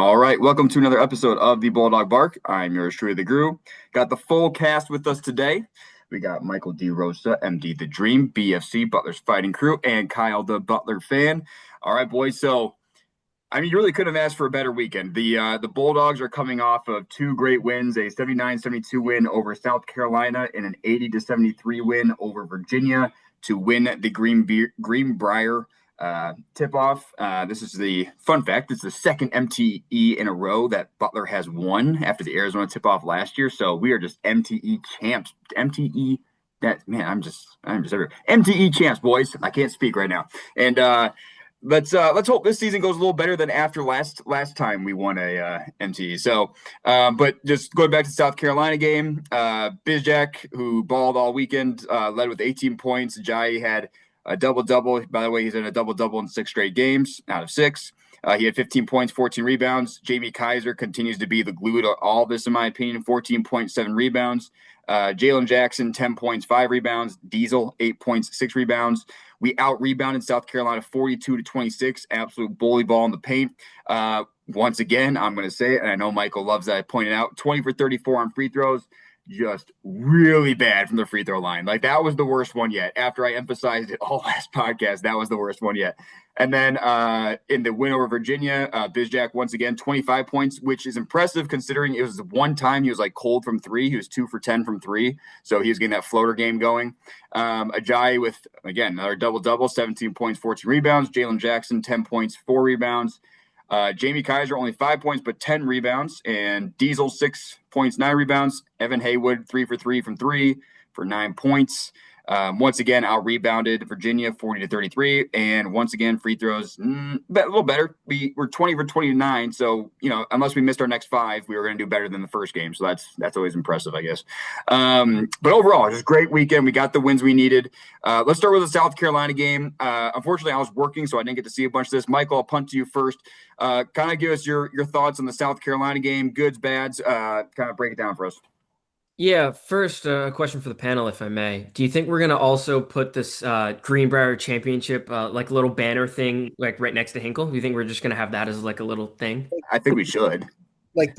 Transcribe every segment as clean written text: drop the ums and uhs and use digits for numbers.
All right, welcome to another episode of the Bulldog Bark. I'm yours truly, the Guru. Got the full cast with us today. We got Michael D. Rosa, MD The Dream, BFC, Butler's Fighting Crew, and Kyle the Butler fan. All right, boys. So, you really couldn't have asked for a better weekend. The Bulldogs are coming off of two great wins, a 79-72 win over South Carolina and an 80-73 win over Virginia to win the Greenbrier Tip-off. This is the fun fact. It's the second MTE in a row that Butler has won after the Arizona Tip-off last year. So we are just MTE champs. MTE. I'm just everywhere. MTE champs, boys. I can't speak right now. And let's hope this season goes a little better than after last time we won a MTE. So, but just going back to the South Carolina game, Bizjack, who balled all weekend, led with 18 points. Jai had a double-double. By the way, he's in a double-double in 6 straight games out of 6. He had 15 points, 14 rebounds. Jamie Kaiser continues to be the glue to all this, in my opinion, 14.7 rebounds. Jalen Jackson, 10 points, 5 rebounds. Diesel, 8 points, 6 rebounds. We out-rebounded South Carolina 42-26, absolute bully ball in the paint. Once again, I'm going to say it, and I know Michael loves that I pointed out, 20 for 34 on free throws. Just really bad from the free throw line. Like, that was the worst one yet. After I emphasized it all last podcast, that was the worst one yet. And then in the win over Virginia, Bizjack, once again, 25 points, which is impressive considering it was one time he was like cold from 3. He was 2 for 10 from 3. So he was getting that floater game going. Ajayi with, again, another double-double, 17 points, 14 rebounds. Jalen Jackson, 10 points, 4 rebounds. Jamie Kaiser, only 5 points, but 10 rebounds. And Diesel, 6 points, 9 rebounds. Evan Haywood, 3 for 3 from 3 for 9 points. Once again, out-rebounded Virginia, 40-33. And once again, free throws, a little better. We're 20 for 29. So, unless we missed our next 5, we were going to do better than the first game. So that's always impressive, I guess. But overall, just a great weekend. We got the wins we needed. Let's start with the South Carolina game. Unfortunately, I was working, so I didn't get to see a bunch of this. Michael, I'll punt to you first. Kind of give us your thoughts on the South Carolina game, goods, bads. Kind of break it down for us. Yeah, first, a question for the panel, if I may. Do you think we're going to also put this Greenbrier Championship, like a little banner thing, like right next to Hinkle? Do you think we're just going to have that as like a little thing? I think we should. Like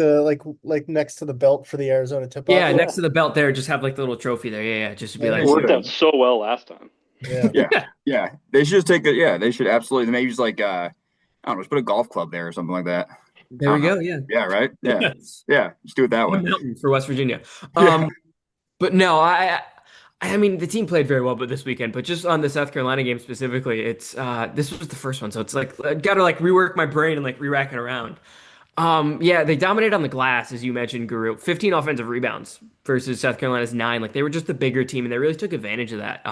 next to the belt for the Arizona tip-off. Yeah, next to the belt there, just have like the little trophy there. Yeah, just to be Yeah, like, they Worked should. out so well last time. Yeah. Yeah. They should just take it. Yeah, they should absolutely. Maybe just like, I don't know, just put a golf club there or something like that. there we go. Yeah. Yeah, right? Yeah. Yes. Yeah, just do it that way. Mountain for West Virginia. Yeah. But no, I mean the team played very well, but this weekend. But just on the South Carolina game specifically, it's this was the first one, so it's like I gotta like rework my brain and like re-rack it around. Yeah, they dominated on the glass, as you mentioned, Guru. 15 offensive rebounds versus South Carolina's 9. Like they were just the bigger team, and they really took advantage of that.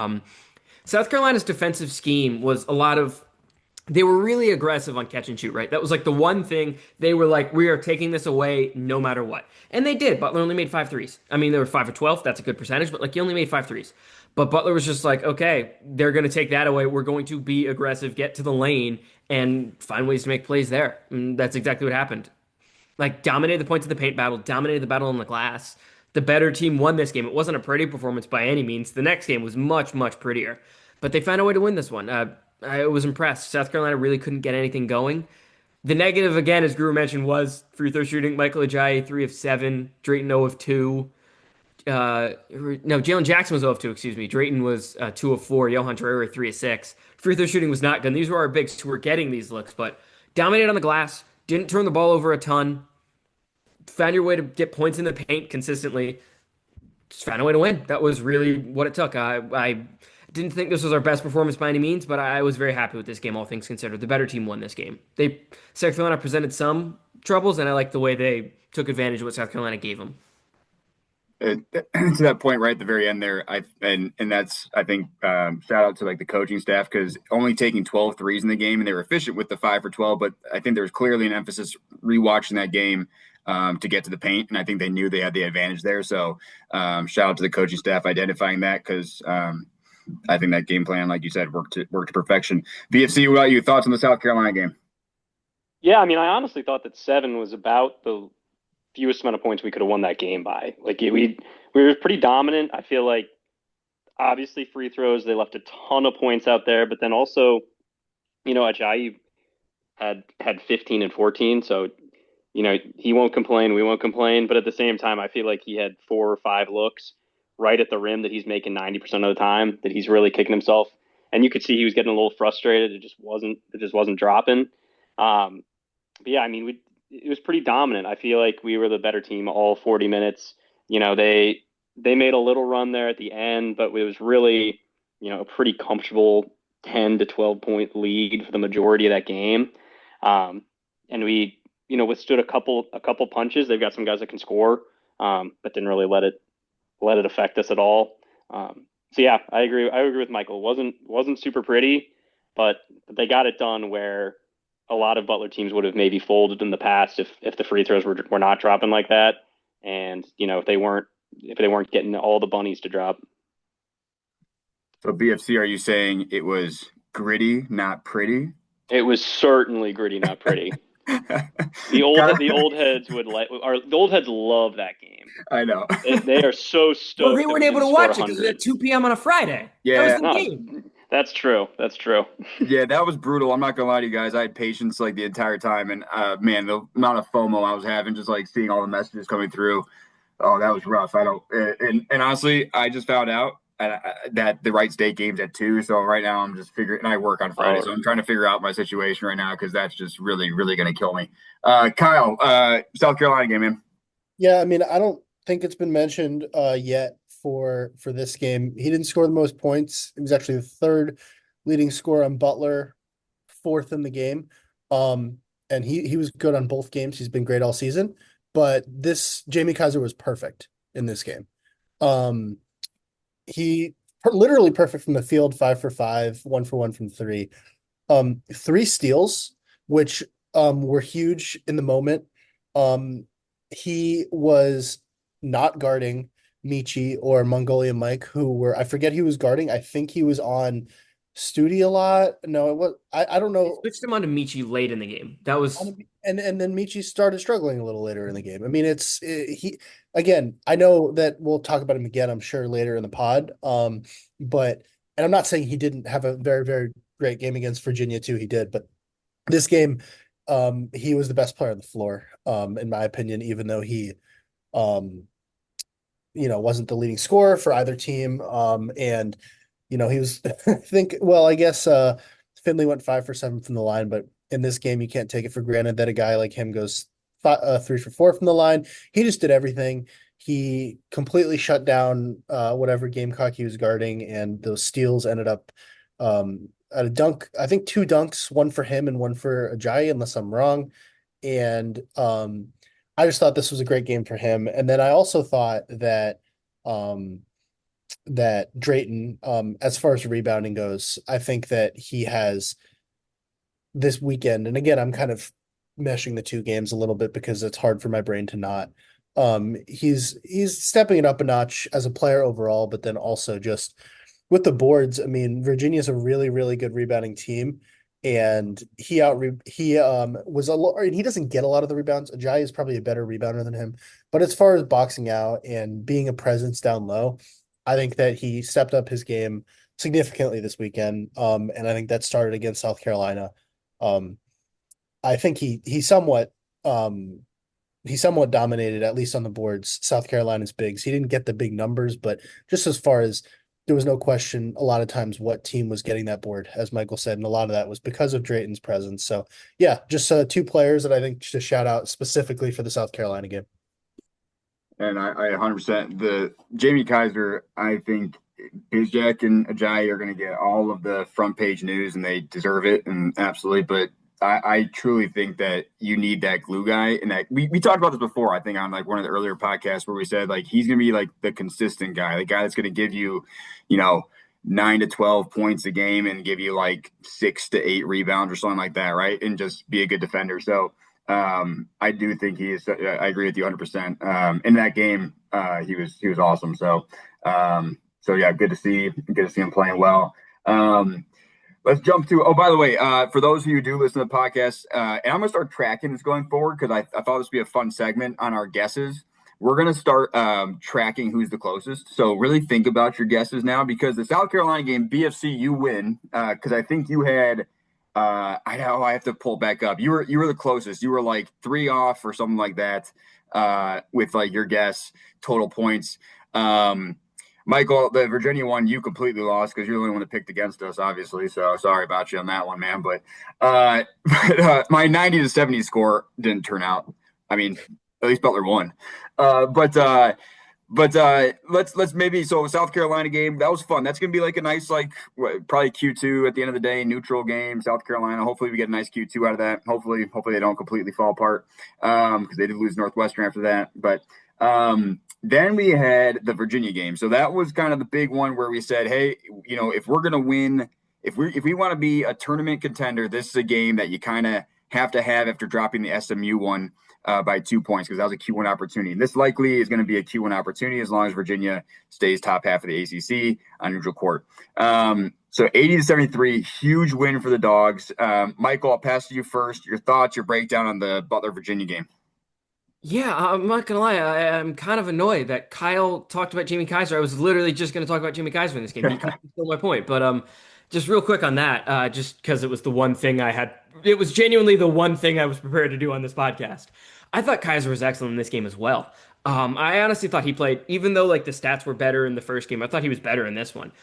South Carolina's defensive scheme was a lot of they were really aggressive on catch and shoot, right? That was like the one thing they were like, we are taking this away no matter what. And they did. Butler only made 5 threes. I mean, they were 5 for 12. That's a good percentage, but like he only made 5 threes. But Butler was just like, okay, they're going to take that away. We're going to be aggressive, get to the lane, and find ways to make plays there. And that's exactly what happened. Like dominated the points of the paint battle, dominated the battle on the glass. The better team won this game. It wasn't a pretty performance by any means. The next game was much, much prettier. But they found a way to win this one. I was impressed. South Carolina really couldn't get anything going. The negative, again, as Guru mentioned, was free throw shooting. Michael Ajayi, 3 of 7. Drayton, 0 of 2. No, Jalen Jackson was 0 of 2, excuse me. Drayton was 2 of 4. Johan Torreira, 3 of 6. Free throw shooting was not good. These were our bigs who were getting these looks, but dominated on the glass. Didn't turn the ball over a ton. Found your way to get points in the paint consistently. Just found a way to win. That was really what it took. I didn't think this was our best performance by any means, but I was very happy with this game, all things considered. The better team won this game. South Carolina presented some troubles, and I like the way they took advantage of what South Carolina gave them. To that point right at the very end there, and that's I think shout out to like the coaching staff because only taking 12 threes in the game and they were efficient with the 5 for 12, but I think there was clearly an emphasis rewatching that game to get to the paint, and I think they knew they had the advantage there. So shout out to the coaching staff identifying that because I think that game plan, like you said, worked to perfection. VFC, what about you? Thoughts on the South Carolina game? Yeah, I mean, I honestly thought that 7 was about the fewest amount of points we could have won that game by. Like we were pretty dominant. I feel like obviously free throws, they left a ton of points out there, but then also, Ajayi had 15 and 14, so he won't complain, we won't complain. But at the same time, I feel like he had 4 or 5 looks right at the rim that he's making 90% of the time, that he's really kicking himself. And you could see he was getting a little frustrated. It just wasn't dropping. But yeah, I mean, it was pretty dominant. I feel like we were the better team all 40 minutes. They made a little run there at the end, but it was really, a pretty comfortable 10 to 12 point lead for the majority of that game. And we, withstood a couple punches. They've got some guys that can score, but didn't really let it affect us at all. So yeah, I agree. I agree with Michael. Wasn't super pretty, but they got it done where a lot of Butler teams would have maybe folded in the past if the free throws were not dropping like that, and if they weren't getting all the bunnies to drop. So BFC, are you saying it was gritty, not pretty? It was certainly gritty, not pretty. The old heads the old heads love that game. I know. They are so stoked. Well, we that weren't we able to didn't score watch it because it was 100. at 2 p.m. on a Friday. Yeah. That was the No, game. that's true. That's true. Yeah, that was brutal. I'm not gonna lie to you guys. I had patience like the entire time, and man, the amount of FOMO I was having, just like seeing all the messages coming through. Oh, that was rough. I don't, and honestly, I just found out that the Wright State game's at 2. So right now, I'm just figuring. And I work on Friday, so I'm trying to figure out my situation right now because that's just really, really gonna kill me. Kyle, South Carolina game, man. Yeah, I mean, I don't think it's been mentioned yet for this game. He didn't score the most points. It was actually the third leading scorer on Butler, fourth in the game. And he was good on both games. He's been great all season. But this Jamie Kaiser was perfect in this game. He literally perfect from the field, 5 for 5, 1 for 1 from three. 3 steals, which were huge in the moment. He was not guarding Michi or Mongolian Mike, who were, I forget who was guarding. I think he was on Studi a lot. No, it was, I don't They know. switched him on to Michi late in the game. That was And then Michi started struggling a little later in the game. I mean, he again. I know that we'll talk about him again, I'm sure, later in the pod. But and I'm not saying he didn't have a very, very great game against Virginia too. He did, but this game, he was the best player on the floor, in my opinion, even though he, um, wasn't the leading scorer for either team. And he was, I think, well, I guess Finley went 5 for 7 from the line, but in this game, you can't take it for granted that a guy like him goes 3 for 4 from the line. He just did everything. He completely shut down whatever Gamecock he was guarding, and those steals ended up at a dunk. I think 2 dunks, one for him and one for Ajayi, unless I'm wrong. And I just thought this was a great game for him. And then I also thought um, that Drayton, as far as rebounding goes, I think that he has this weekend. And again, I'm kind of meshing the two games a little bit because it's hard for my brain to not. He's stepping it up a notch as a player overall, but then also just with the boards. I mean, Virginia's a really, really good rebounding team, and he was a lot. He doesn't get a lot of the rebounds. Ajayi is probably a better rebounder than him, but as far as boxing out and being a presence down low, I think that he stepped up his game significantly this weekend. And I think that started against South Carolina. Um, I think um he somewhat dominated, at least on the boards, South Carolina's bigs. He didn't get the big numbers, but just as far as there was no question a lot of times what team was getting that board, as Michael said, and a lot of that was because of Drayton's presence. So yeah, just 2 players that I think to shout out specifically for the South Carolina game. And I 100% the Jamie Kaiser. I think Bizjack and Ajayi are going to get all of the front page news, and they deserve it, and absolutely. But I truly think that you need that glue guy, and that we talked about this before. I think on like one of the earlier podcasts where we said like he's going to be like the consistent guy, the guy that's going to give you, 9 to 12 points a game and give you like 6 to 8 rebounds or something like that, right? And just be a good defender. So I do think he is. I agree with you 100%. In that game, he was awesome. So yeah, good to see him playing well. Let's jump to. Oh, by the way, for those of you who do listen to the podcast, and I'm gonna start tracking this going forward because I thought this would be a fun segment on our guesses. We're gonna start tracking who's the closest. So really think about your guesses now, because the South Carolina game, BFC, you win because I think you had I know I have to pull back up. You were the closest. You were like 3 off or something like that. With like your guess total points. Um, Michael, the Virginia one, you completely lost because you're the only one that picked against us, obviously. So sorry about you on that one, man. But my 90 to 70 score didn't turn out. I mean, at least Butler won. But let's maybe South Carolina game, that was fun. That's gonna be like a nice probably Q2 at the end of the day, neutral game, South Carolina. Hopefully we get a nice Q2 out of that. Hopefully they don't completely fall apart because they did lose Northwestern after that. But then we had the Virginia game. So that was kind of the big one where we said, hey, if we're gonna win, if we want to be a tournament contender, this is a game that you kind of have to have after dropping the SMU one by 2 points because that was a Q1 opportunity. And this likely is going to be a Q1 opportunity as long as Virginia stays top half of the ACC on neutral court. So 80 to 73, huge win for the Dogs. Michael, I'll pass to you first. Your thoughts, your breakdown on the Butler Virginia game. Yeah, I'm not gonna lie. I'm kind of annoyed that Kyle talked about Jamie Kaiser. I was literally just gonna talk about Jamie Kaiser in this game. He kind of stole my point, but just real quick on that, just because it was the one thing I had. It was genuinely the one thing I was prepared to do on this podcast. I thought Kaiser was excellent in this game as well. I honestly thought he played, even though like the stats were better in the first game. I thought he was better in this one.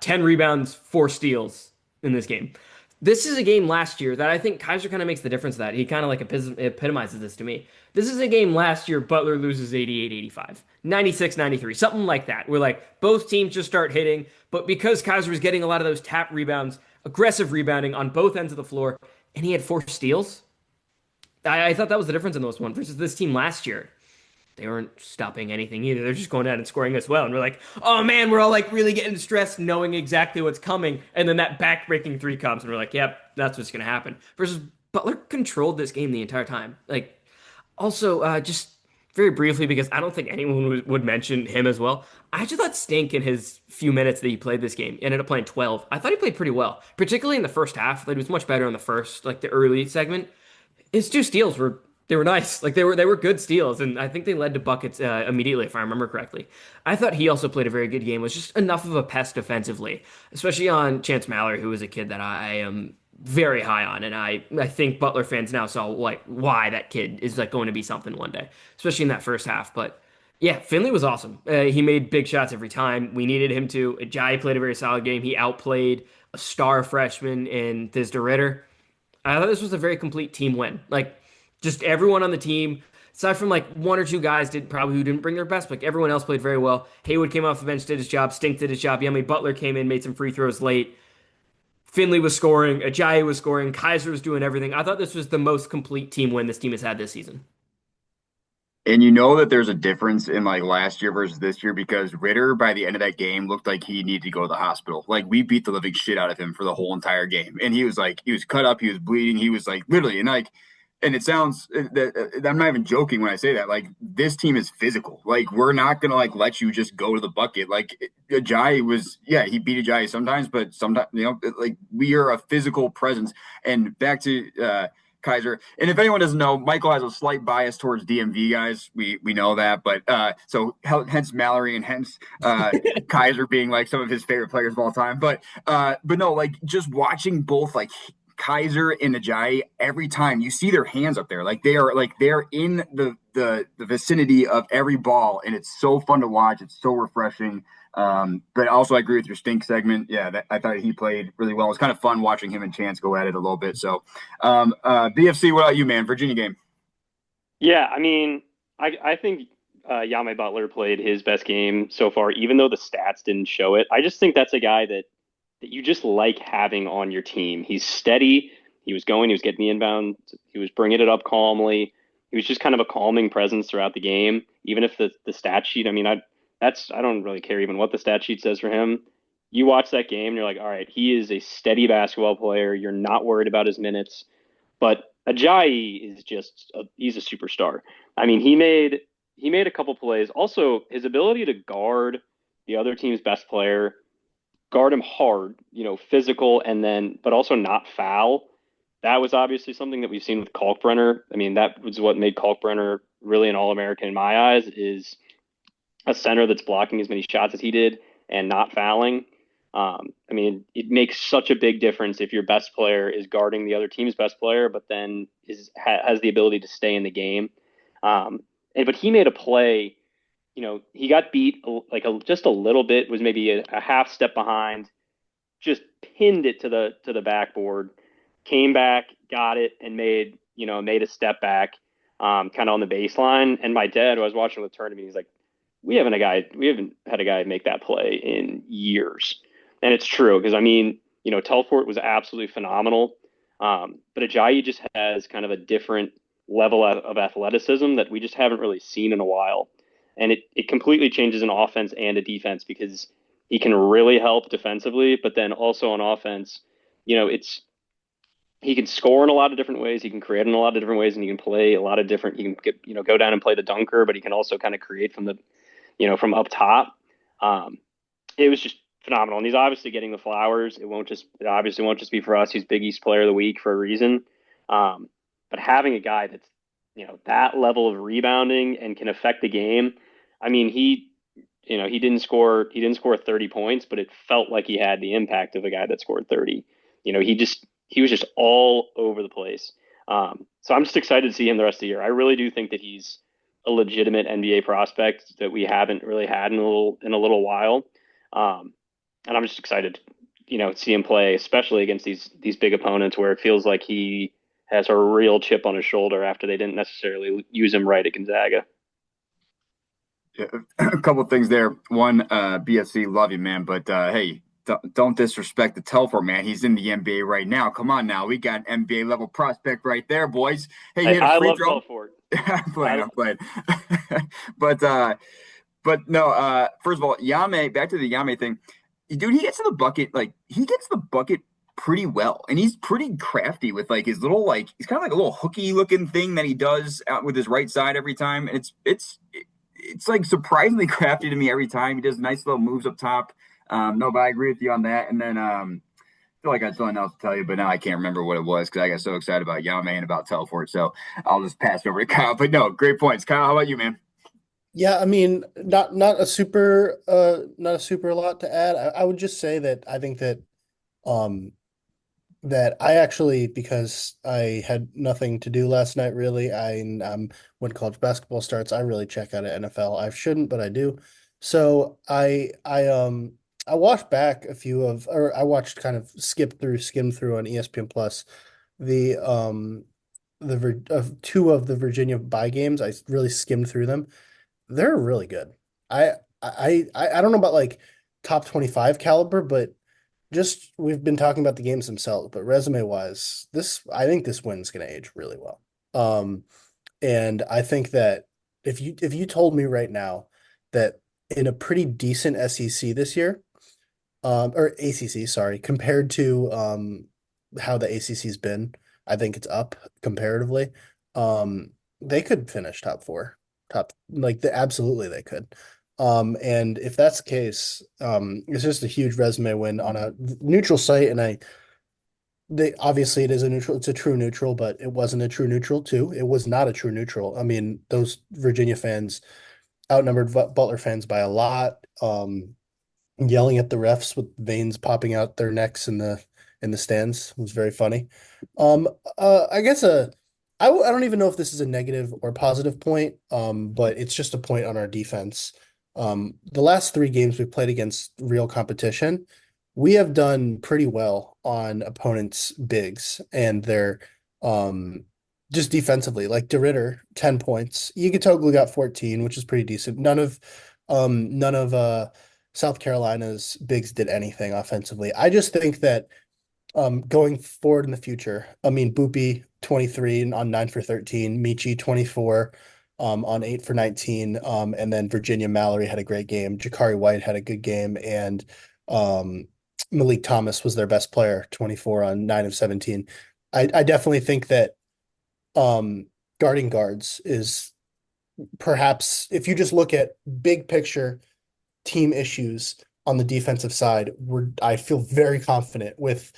10 rebounds, 4 steals in this game. This is a game last year that I think Kaiser kind of makes the difference of that. He kind of like epitomizes this to me. This is a game last year, Butler loses 88-85, 96-93, something like that, where like both teams just start hitting, but because Kaiser was getting a lot of those tap rebounds, aggressive rebounding on both ends of the floor, and he had 4 steals, I thought that was the difference in those one versus this team last year. They weren't stopping anything either. They're just going out and scoring as well. And we're like, oh man, we're all like really getting stressed knowing exactly what's coming. And then that back-breaking three comes and we're like, yep, that's what's going to happen. Versus Butler controlled this game the entire time. Like, also, just very briefly, because I don't think anyone would mention him as well. I just thought Stink in his few minutes that he played this game ended up playing 12. I thought he played pretty well, particularly in the first half. Like, he was much better in the first, like the early segment. His 2 steals were nice. Like they were good steals, and I think they led to buckets immediately, if I remember correctly. I thought he also played a very good game. Was just enough of a pest defensively, especially on Chance Mallory, who was a kid that I am very high on, and I think Butler fans now saw like why that kid is like going to be something one day, especially in that first half. But yeah, Finley was awesome. He made big shots every time. We needed him to. Ajayi played a very solid game. He outplayed a star freshman in Thisda Ritter. I thought this was a very complete team win. Like, just everyone on the team, aside from like 1 or 2 guys who didn't bring their best, but like, everyone else played very well. Haywood came off the bench, did his job. Stink did his job. Yummy Butler came in, made some free throws late. Finley was scoring. Ajayi was scoring. Kaiser was doing everything. I thought this was the most complete team win this team has had this season. And you know that there's a difference in like last year versus this year because Ritter by the end of that game looked like he needed to go to the hospital. Like we beat the living shit out of him for the whole entire game. And he was cut up, he was bleeding, he was like literally and it sounds that I'm not even joking when I say that. Like this team is physical. Like we're not gonna like let you just go to the bucket. Like Ajayi was, yeah, he beat Ajayi sometimes, but sometimes like we are a physical presence. And back to Kaiser. And if anyone doesn't know, Michael has a slight bias towards DMV guys. We know that, but so hence Mallory and hence Kaiser being like some of his favorite players of all time. But no, like just watching both like Kaiser and Ajayi every time you see their hands up there, like they're in the vicinity of every ball, and it's so fun to watch. It's so refreshing. But also I agree with your Stink segment. Yeah, I thought he played really well. It was kind of fun watching him and Chance go at it a little bit. So, BFC, what about you, man? Virginia game. Yeah, I mean, I think Yame Butler played his best game so far, even though the stats didn't show it. I just think that's a guy that you just like having on your team. He's steady. He was getting the inbound. He was bringing it up calmly. He was just kind of a calming presence throughout the game. Even if the stat sheet, I mean, I don't really care even what the stat sheet says for him. You watch that game and you're like, all right, he is a steady basketball player. You're not worried about his minutes. But Ajayi is he's a superstar. I mean, he made a couple plays. Also, his ability to guard the other team's best player, guard him hard, physical, but also not foul. That was obviously something that we've seen with Kalkbrenner. I mean, that was what made Kalkbrenner really an All-American in my eyes, is a center that's blocking as many shots as he did and not fouling. I mean, it makes such a big difference if your best player is guarding the other team's best player, but then has the ability to stay in the game. Um, but he made a play. He got beat just a little bit, was maybe a half step behind, just pinned it to the backboard, came back, got it, and made a step back, kind of on the baseline. And my dad, who I was watching the tournament, he's like, we haven't had a guy make that play in years. And it's true because I mean, Telfort was absolutely phenomenal, but Ajayi just has kind of a different level of athleticism that we just haven't really seen in a while, and it completely changes an offense and a defense because he can really help defensively, but then also on offense, it's he can score in a lot of different ways. He can create in a lot of different ways, and he can play a lot of different. He can go down and play the dunker, but he can also kind of create from up top. Um, it was just phenomenal, and he's obviously getting the flowers. It obviously won't just be for us. He's Big East Player of the Week for a reason. Um, but having a guy that's that level of rebounding and can affect the game. I mean, he didn't score 30 points, but it felt like he had the impact of a guy that scored 30. He was just all over the place. So I'm just excited to see him the rest of the year. I really do think that he's a legitimate NBA prospect that we haven't really had in a little while. And I'm just excited, to see him play, especially against these big opponents where it feels like he has a real chip on his shoulder after they didn't necessarily use him right at Gonzaga. Yeah, a couple of things there. One, BFC, love you, man, but hey, don't disrespect the Telfer, man. He's in the NBA right now. Come on now, we got an NBA level prospect right there, boys. Hey, you hit a I free love throw. Telfort. I'm playing. But no. First of all, Yame. Back to the Yame thing, dude. He gets to the bucket he gets the bucket pretty well, and he's pretty crafty with his little he's kind of like a little hooky looking thing that he does out with his right side every time, and it's like surprisingly crafty to me every time. He does nice little moves up top. No, but I agree with you on that. And then I feel like I had something else to tell you, but now I can't remember what it was because I got so excited about Yame and about Telfort. So I'll just pass it over to Kyle. But no, great points. Kyle, how about you, man? Yeah, I mean, not a super lot to add. I would just say that I think um that I actually, because I had nothing to do last night really, when college basketball starts, I really check out of NFL. I shouldn't, but I do. So I watched back or I watched kind of skim through on ESPN Plus the two of the Virginia bye games. I really skimmed through them. They're really good. I don't know about like top 25 caliber, but just we've been talking about the games themselves, but resume wise, I think this win's gonna age really well. Um, and I think that if you told me right now that in a pretty decent SEC this year, or ACC, sorry, compared to how the ACC's been, I think it's up comparatively. They could finish top four, absolutely they could. And if that's the case, it's just a huge resume win on a neutral site. And they obviously it's a true neutral, but it wasn't a true neutral too. It was not a true neutral. I mean, those Virginia fans outnumbered Butler fans by a lot. Yelling at the refs with veins popping out their necks in the stands was very funny. Um, I guess I don't even know if this is a negative or positive point, but it's just a point on our defense. The last three games we've played against real competition, we have done pretty well on opponents' bigs and their just defensively. Like DeRitter, 10 points. Igutoglu got 14, which is pretty decent. None of South Carolina's bigs did anything offensively. I just think that going forward in the future, I mean, Boopy 23 on 9 for 13, Michi 24 on 8 for 19, and then Virginia Mallory had a great game. Jakari White had a good game, and um, Malik Thomas was their best player, 24 on 9 of 17. I definitely think that um, guarding guards is perhaps, if you just look at big picture team issues on the defensive side, I feel very confident with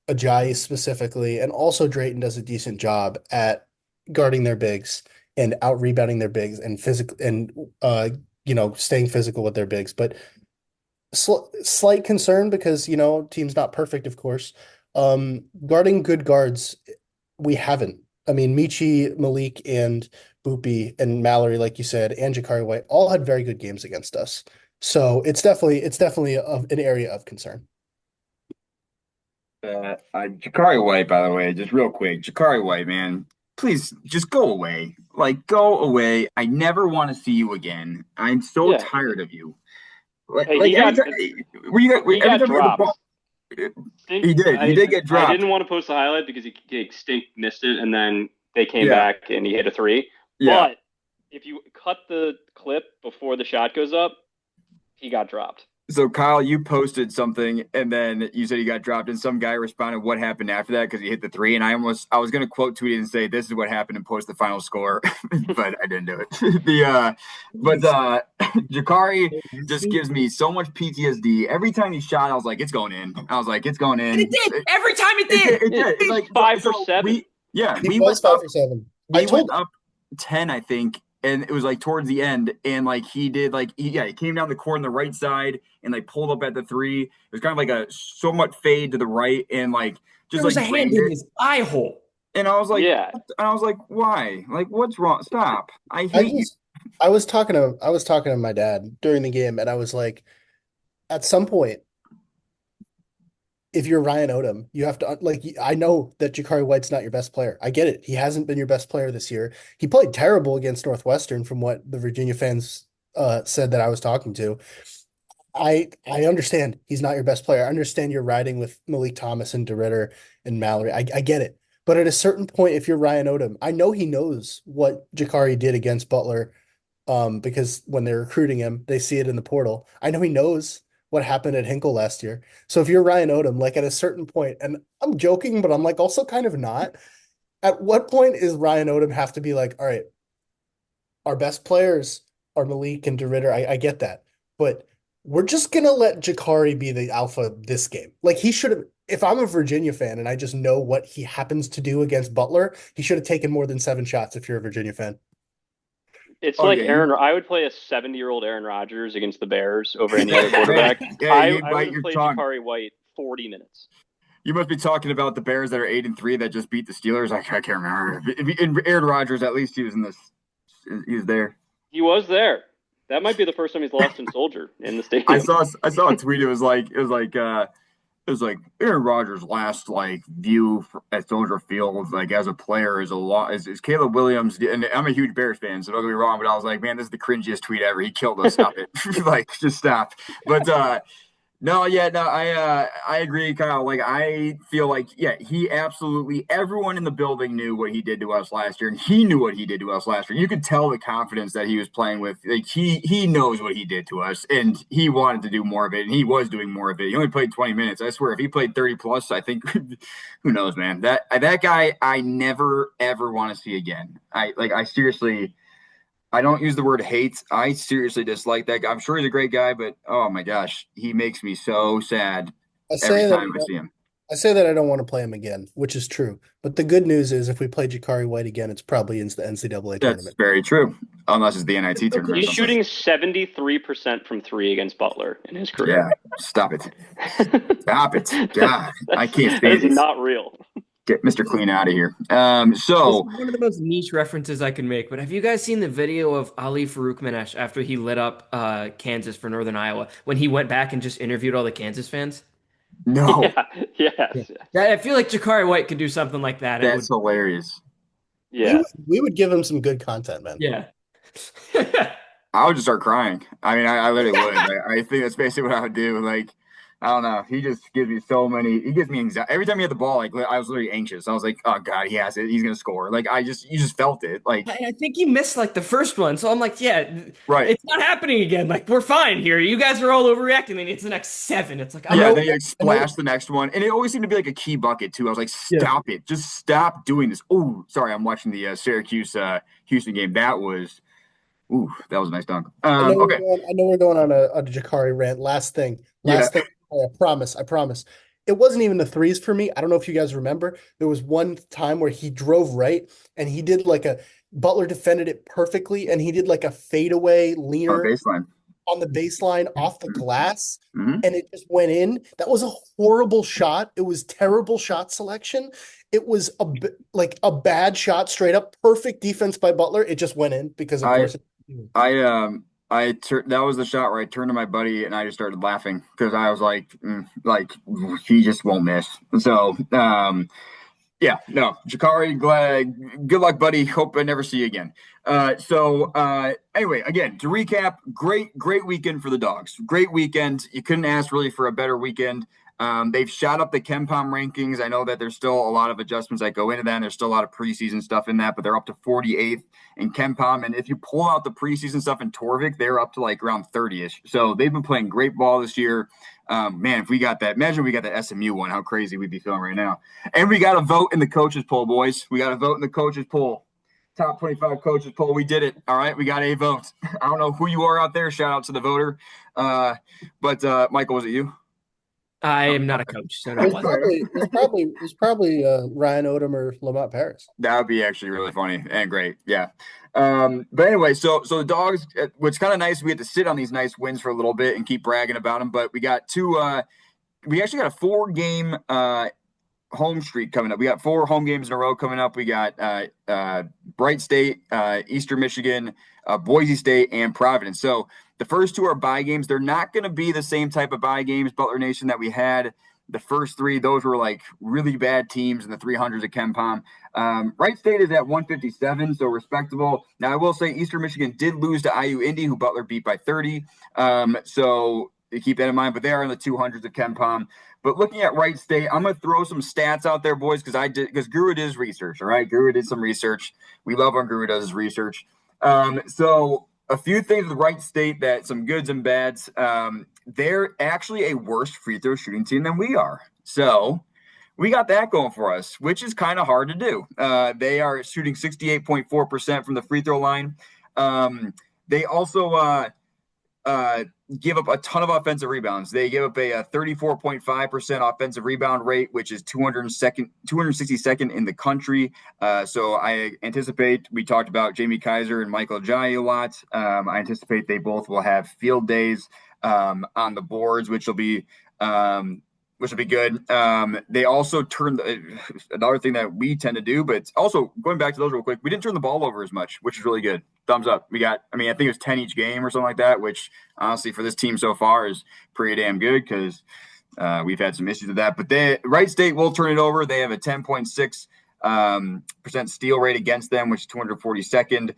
Ajayi specifically, and also Drayton does a decent job at guarding their bigs and out rebounding their bigs and physical and staying physical with their bigs. But Slight concern because, team's not perfect, of course. Guarding good guards, we haven't. I mean, Michi, Malik, and Boopy and Mallory, like you said, and Jakari White all had very good games against us. So it's definitely an area of concern. Jakari White, by the way, just real quick, Jakari White, man, please just go away. Like, go away. I never want to see you again. I'm so Yeah. tired of you. Like, Hey, like every time, he every got time you had the dropped. ball, he did. He did get I dropped. didn't want to post the highlight because he stink missed it, and then they came Yeah, back and he hit a three. yeah. But if you cut the clip before the shot goes up, he got dropped. So Kyle, you posted something, and then you said he got dropped, and some guy responded, "What happened after that?" Because he hit the three, and I was going to quote tweet it and say, "This is what happened," and post the final score, but I didn't do it. But Jakari just gives me so much PTSD. Every time he shot, I was like, "It's going in." I was like, "It's going in." And it did. Every time it It did. did. It did. It's He's like 5 for 7. He We was went five up. for seven. We went up 10, I think, and it was like towards the end, and like he did he came down the court on the right side and like pulled up at the three. It was kind of like a somewhat fade to the right and like There just was like a hand drained in it. his eye hole. And I was like, Yeah. why? Like, what's wrong? Stop! I I hate you. was I was talking to my dad during the game, and I was like, at some point, if you're Ryan Odom, you have to like. I know that Jakari White's not your best player. I get it. He hasn't been your best player this year. He played terrible against Northwestern, from what the Virginia fans said that I was talking to. I understand he's not your best player. I understand you're riding with Malik Thomas and DeRitter and Mallory. I get it. But at a certain point, if you're Ryan Odom, I know he knows what Jakari did against Butler, because when they're recruiting him, they see it in the portal. I know he knows what happened at Hinkle last year. So if you're Ryan Odom, like at a certain point, and I'm joking, but I'm like also kind of not. At what point is Ryan Odom have to be like, all right, our best players are Malik and DeRitter. I get that. But we're just gonna let Jakari be the alpha this game. Like he should have, if I'm a Virginia fan and I just know what he happens to do against Butler, he should have taken more than 7 shots if you're a Virginia fan. It's Oh like yeah, Aaron. I would play a 70-year-old Aaron Rodgers against the Bears over any other quarterback. yeah, you I would bite have your played tongue. Jakari White 40 minutes. You must be talking about the Bears that are 8-3 that just beat the Steelers. I can't remember. In Aaron Rodgers, at least he was in this. He was there. He was there. That might be the first time he's lost in Soldier in the stadium. I saw a tweet. It was like Aaron Rodgers' last like view at Soldier Field like as a player is a lot is Caleb Williams, and I'm a huge Bears fan, so don't get me wrong, but I was like, man, this is the cringiest tweet ever. He killed us. Stop it. Like just stop. But no, yeah, no, I agree, Kyle. Like I feel like yeah, he absolutely everyone in the building knew what he did to us last year, and he knew what he did to us last year. You could tell the confidence that he was playing with. Like he knows what he did to us, and he wanted to do more of it, and he was doing more of it. He only played 20 minutes. I swear, if he played 30 plus, I think who knows, man. That guy I never ever want to see again. I seriously I don't use the word hate. I seriously dislike that guy. I'm sure he's a great guy, but oh my gosh, he makes me so sad I every say that time I see him. I say that I don't want to play him again, which is true. But the good news is if we play Jakari White again, it's probably in the NCAA That's tournament. very true, unless it's the NIT tournament or He's something. shooting 73% from three against Butler in his career. Yeah, stop it. Stop it. God, I can't That say is this. not real. Get Mr. Clean out of here. This So is one of the most niche references I can make, but have you guys seen the video of Ali Farouk after he lit up Kansas for Northern Iowa when he went back and just interviewed all the Kansas fans? no, Yeah. Yeah. Yes. I feel like Jakari White could do something like that. It that's would, hilarious. Yeah. We would give him some good content, man. yeah. I would just start crying. I mean, I literally would. I think that's basically what I would do. Like, I don't know. He just gives me so many. He gives me anxiety every time he had the ball. Like, I was literally anxious. I was like, oh god, he has it. He's gonna score. Like, you just felt it. Like, I think he missed like the first one, so I'm like, yeah, right. it's not happening again. Like we're fine here. You guys are all overreacting, and it's the next 7. It's like Yeah, know- then you like splash the next one, and it always seemed to be like a key bucket too. I was like, stop it, just stop doing this. Oh, sorry, I'm watching the Syracuse Houston game. That was a nice dunk. Okay, I know we're going on a Jakari rant. Last thing. Yeah. I promise. It wasn't even the threes for me. I don't know if you guys remember. There was one time where he drove right and he did like a Butler defended it perfectly and he did like a fadeaway on leaner baseline. on the baseline off the glass, Mhm. and it just went in. That was a horrible shot. It was terrible shot selection. It was like a bad shot, straight up. Perfect defense by Butler. It just went in because, of I course, that was the shot where I turned to my buddy and I just started laughing because I was like he just won't miss. So, yeah, no, Jakari, good luck, buddy. Hope I never see you again. Anyway, again, to recap, great weekend for the Dogs. Great weekend. You couldn't ask really for a better weekend. They've shot up the KenPom rankings. I know that there's still a lot of adjustments that go into that. And there's still a lot of preseason stuff in that, but they're up to 48th in KenPom. And if you pull out the preseason stuff in Torvik, they're up to like around 30ish. So they've been playing great ball this year. Man, if we got that, imagine we got that SMU one, how crazy we'd be feeling right now. And we got a vote in the coaches poll, boys. We got a vote in the coaches poll. Top 25 coaches poll. We did it. All right. We got a vote. I don't know who you are out there. Shout out to the voter. But Michael, was it you? I am not a coach, so It no was one. probably Ryan Odom or Lamont Paris. That would be actually really funny and great. Yeah. But anyway, so the Dogs, what's kind of nice, we get to sit on these nice wins for a little bit and keep bragging about them. But we got we actually got a 4-game home streak coming up. We got 4 home games in a row coming up. We got Wright State, Eastern Michigan, Boise State, and Providence. So the first 2 are bye games. They're not going to be the same type of bye games, Butler Nation, that we had the first 3. Those were like really bad teams in the 300s at KenPom. Wright State is at 157, so respectable. Now, I will say Eastern Michigan did lose to IU Indy, who Butler beat by 30. So keep that in mind, but they are in the 200s of KenPom. But looking at Wright State, I'm going to throw some stats out there, boys, because Guru did his research, all right? Guru did some research. We love when Guru does his research. So a few things with Wright State, that some goods and bads. They're actually a worse free throw shooting team than we are. So we got that going for us, which is kind of hard to do. They are shooting 68.4% from the free throw line. They also give up a ton of offensive rebounds. They give up a 34.5% offensive rebound rate, which is 262nd in the country. So I anticipate, we talked about Jamie Kaiser and Michael Ajayi a lot. I anticipate they both will have field days on the boards, which will be good. They also turned another thing that we tend to do, but also going back to those real quick, we didn't turn the ball over as much, which is really good. Thumbs up. We got, I think it was 10 each game or something like that, which honestly for this team so far is pretty damn good because we've had some issues with that. But Wright State will turn it over. They have a 10.6 percent steal rate against them, which is 242nd.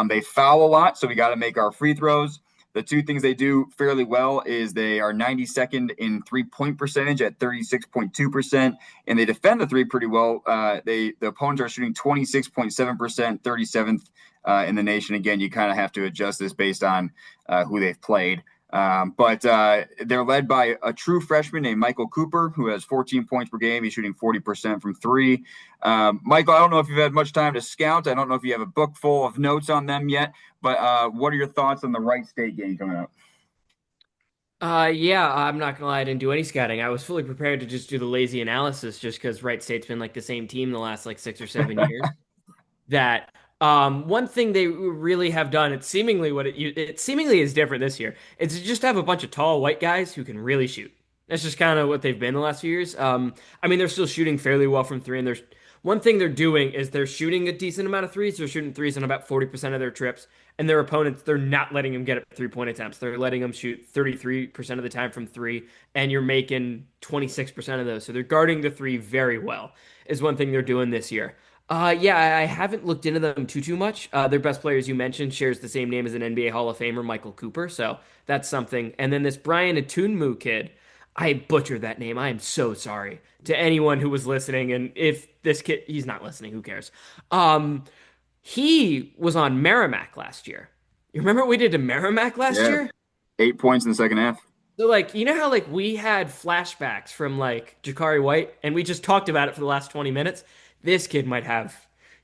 They foul a lot, so we got to make our free throws. The 2 things they do fairly well is they are 92nd in 3-point percentage at 36.2%, and they defend the 3 pretty well. The opponents are shooting 26.7%, 37th in the nation. Again, you kind of have to adjust this based on who they've played. But they're led by a true freshman named Michael Cooper, who has 14 points per game. He's shooting 40% from 3. Michael, I don't know if you've had much time to scout. I don't know if you have a book full of notes on them yet, but what are your thoughts on the Wright State game coming up? Yeah, I'm not gonna lie, I didn't do any scouting. I was fully prepared to just do the lazy analysis just because Wright State's been like the same team the last like 6 or 7 years. That one thing they really have done, it's seemingly it seemingly is different this year. It's just to have a bunch of tall white guys who can really shoot. That's just kind of what they've been the last few years. They're still shooting fairly well from 3, and there's one thing they're doing is they're shooting a decent amount of threes. They're shooting threes on about 40% of their trips, and their opponents, they're not letting them get up 3-point attempts. They're letting them shoot 33% of the time from 3, and you're making 26% of those. So they're guarding the 3 very well, is one thing they're doing this year. Yeah, I haven't looked into them too much. Their best player, as you mentioned, shares the same name as an NBA Hall of Famer, Michael Cooper. So that's something. And then this Brian Atunmu kid, I butchered that name. I am so sorry to anyone who was listening. And if this kid, he's not listening, who cares? He was on Merrimack last year. You remember what we did to Merrimack last Yeah, year? 8 points in the second half. So you know how we had flashbacks from Jakari White, and we just talked about it for the last 20 minutes. This kid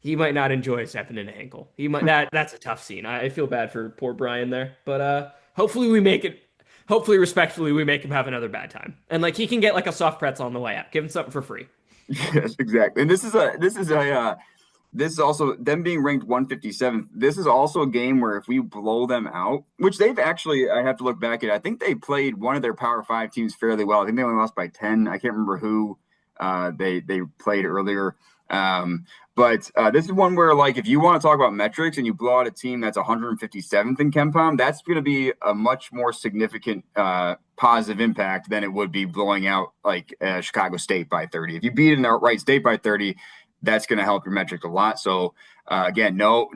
he might not enjoy stepping in an ankle. He might that's a tough scene. I feel bad for poor Brian there, but hopefully respectfully we make him have another bad time, and he can get a soft pretzel on the way out. Give him something for free. Yes, exactly. And this is a this is also them being ranked 157th. This is also a game where if we blow them out, which they've actually, I have to look back at, I think they played one of their Power Five teams fairly well. I think they only lost by 10. I can't remember who they played earlier. But this is one where, like, if you want to talk about metrics and you blow out a team that's 157th in KenPom, that's going to be a much more significant positive impact than it would be blowing out like Chicago State by 30. If you beat an Wright State by 30, that's going to help your metric a lot. So again, no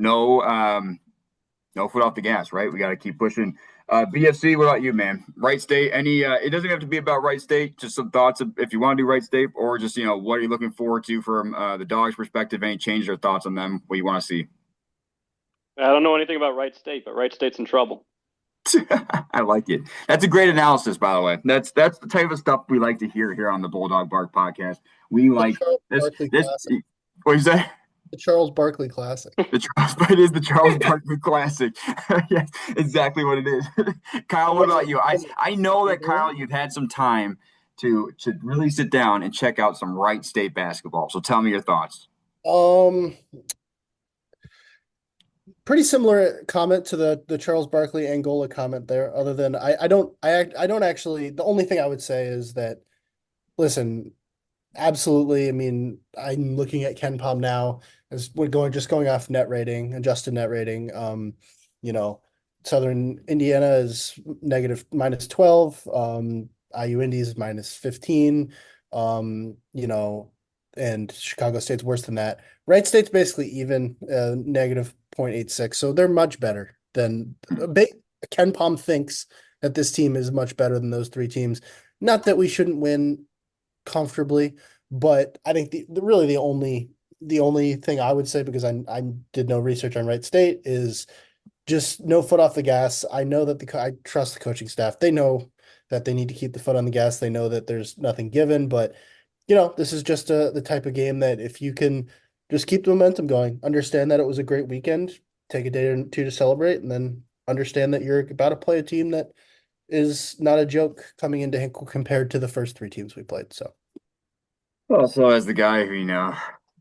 foot off the gas, right? We got to keep pushing. BFC, what about you, man? Wright State, any it doesn't have to be about Wright State, just some thoughts if you want to do Wright State, or just, what are you looking forward to from the Dogs' perspective? Any changes or thoughts on them, what you want to see? I don't know anything about Wright State, but Wright State's in trouble. I like it. That's a great analysis, by the way. That's the type of stuff we like to hear here on the Bulldog Bark podcast. We like this. What is that? The Charles Barkley Classic. It is the Charles Barkley Classic. Yes, exactly what it is. Kyle, what about you? I know that, Kyle, you've had some time to really sit down and check out some Wright State basketball. So tell me your thoughts. Pretty similar comment to the Charles Barkley Angola comment there, other than I don't actually, the only thing I would say is that, listen, absolutely. I mean, I'm looking at KenPom now as we're going off net rating, adjusted net rating. Southern Indiana is negative -12. IU Indy's -15. And Chicago State's worse than that. Wright State's basically even, negative 0.86. So they're much better than KenPom thinks that this team is much better than those three teams. Not that we shouldn't win comfortably, but I think the only thing I would say, because I did no research on Wright State, is just no foot off the gas. I know that I trust the coaching staff. They know that they need to keep the foot on the gas. They know that there's nothing given, but this is just the type of game that if you can just keep the momentum going, understand that it was a great weekend, take a day or two to celebrate, and then understand that you're about to play a team that is not a joke coming into Hinkle compared to the first three teams we played. So, well, so as the guy who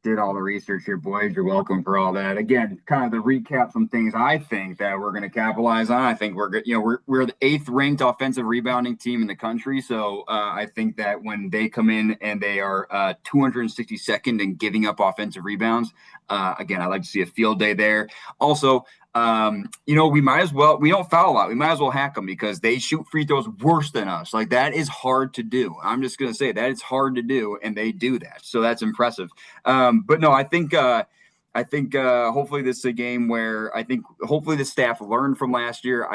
did all the research here, boys, you're welcome for all that. Again, kind of to recap some things I think that we're going to capitalize on. I think we're good. We're the 8th ranked offensive rebounding team in the country. So I think that when they come in and they are 262nd in giving up offensive rebounds, again, I'd like to see a field day there. Also, we might as well, we don't foul a lot. We might as well hack them because they shoot free throws worse than us. Like, that is hard to do. I'm just going to say that it's hard to do, and they do that. So that's impressive. But no, I think hopefully this is a game where I think hopefully the staff learned from last year.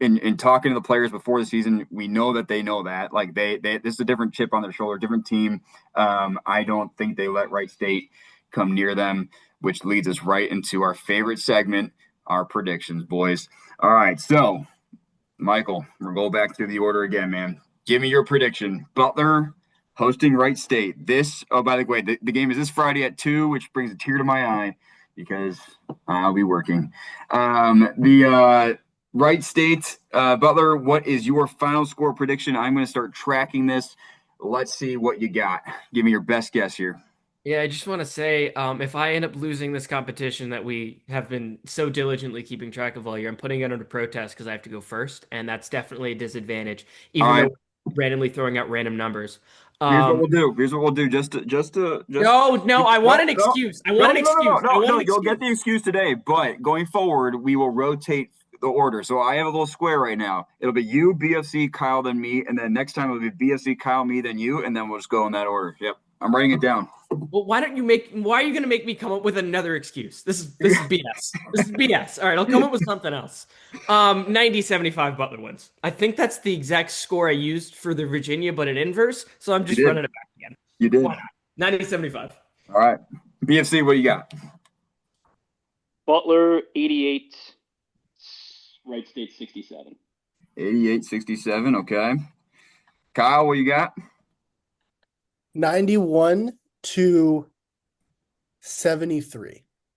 In talking to the players before the season, we know that they know that, like, they this is a different chip on their shoulder, different team. I don't think they let Wright State come near them, which leads us right into our favorite segment, our predictions, boys. All right, so, Michael, we'll go back through the order again, man. Give me your prediction. Butler hosting Wright State. By the way, the game is this Friday at 2, which brings a tear to my eye because I'll be working. The Wright State, Butler, what is your final score prediction? I'm going to start tracking this. Let's see what you got. Give me your best guess here. Yeah, I just want to say, if I end up losing this competition that we have been so diligently keeping track of all year, I'm putting it under protest because I have to go first, and that's definitely a disadvantage, even though we're randomly throwing out random numbers. Here's what we'll do. Just No, I want an excuse. No, you'll get the excuse today, but going forward, we will rotate the order. So I have a little square right now. It'll be you, BFC, Kyle, then me, and then next time it'll be BFC, Kyle, me, then you, and then we'll just go in that order. Yep. I'm writing it down. Well, why are you going to make me come up with another excuse? This is BS. This is BS. All right, I'll come up with something else. 90-75 Butler wins. I think that's the exact score I used for the Virginia, but in inverse. So I'm just running it back again. You did. Why not? 90-75. All right. BFC, what do you got? Butler 88, Wright State 67. 88-67, okay. Kyle, what you got? 91-73.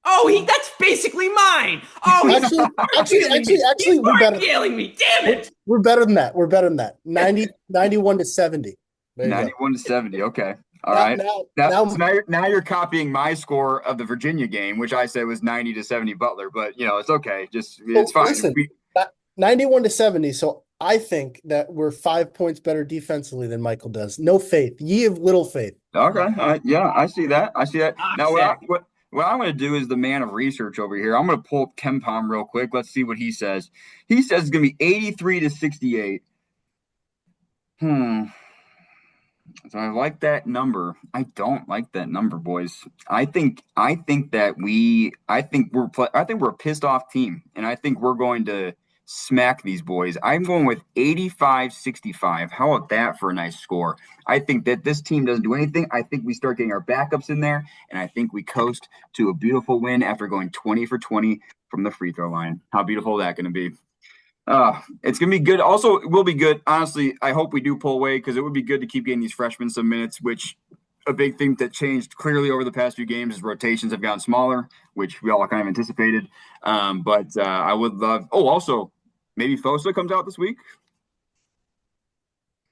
Oh, that's basically mine. Oh, actually, we're better. Yelling me, damn it! We're better than that. 91-70. 91-70. Okay. All right. Now, Now you're copying my score of the Virginia game, which I said was 90-70 Butler, but it's okay. It's fine. listen, 91-70. So I think that we're 5 points better defensively than Michael does. No faith. Ye have little faith. Okay. Yeah, I see that. Now Toxic. what I'm going to do is the man of research over here. I'm going to pull up KenPom real quick. Let's see what he says. He says it's going to be 83-68. So I like that number. I don't like that number, boys. I think we're a pissed off team, and I think we're going to smack these boys. I'm going with 85-65. How about that for a nice score? I think that this team doesn't do anything. I think we start getting our backups in there, and I think we coast to a beautiful win after going 20 for 20 from the free throw line. How beautiful is that going to be? It's going to be good. Also, it will be good. Honestly, I hope we do pull away because it would be good to keep getting these freshmen some minutes, which a big thing that changed clearly over the past few games is rotations have gotten smaller, which we all kind of anticipated. But I would love – also maybe Fosa comes out this week.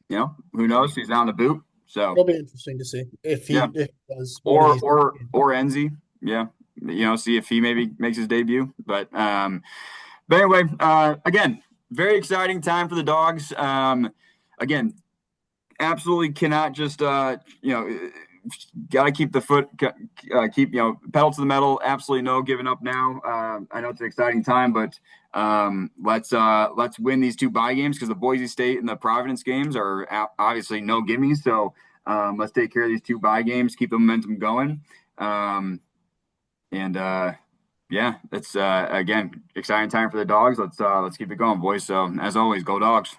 Who knows? He's on the boot. So it'll be interesting to see if he does. Or Enzi. Yeah. See if he maybe makes his debut. But anyway, again, very exciting time for the Dogs. Again, absolutely cannot just got to keep the foot, keep pedal to the metal. Absolutely no giving up now. I know it's an exciting time, but let's win these 2 bye games because the Boise State and the Providence games are obviously no gimmies. So let's take care of these 2 bye games, keep the momentum going, yeah, it's again exciting time for the Dogs. Let's keep it going, boys. So as always, go Dogs.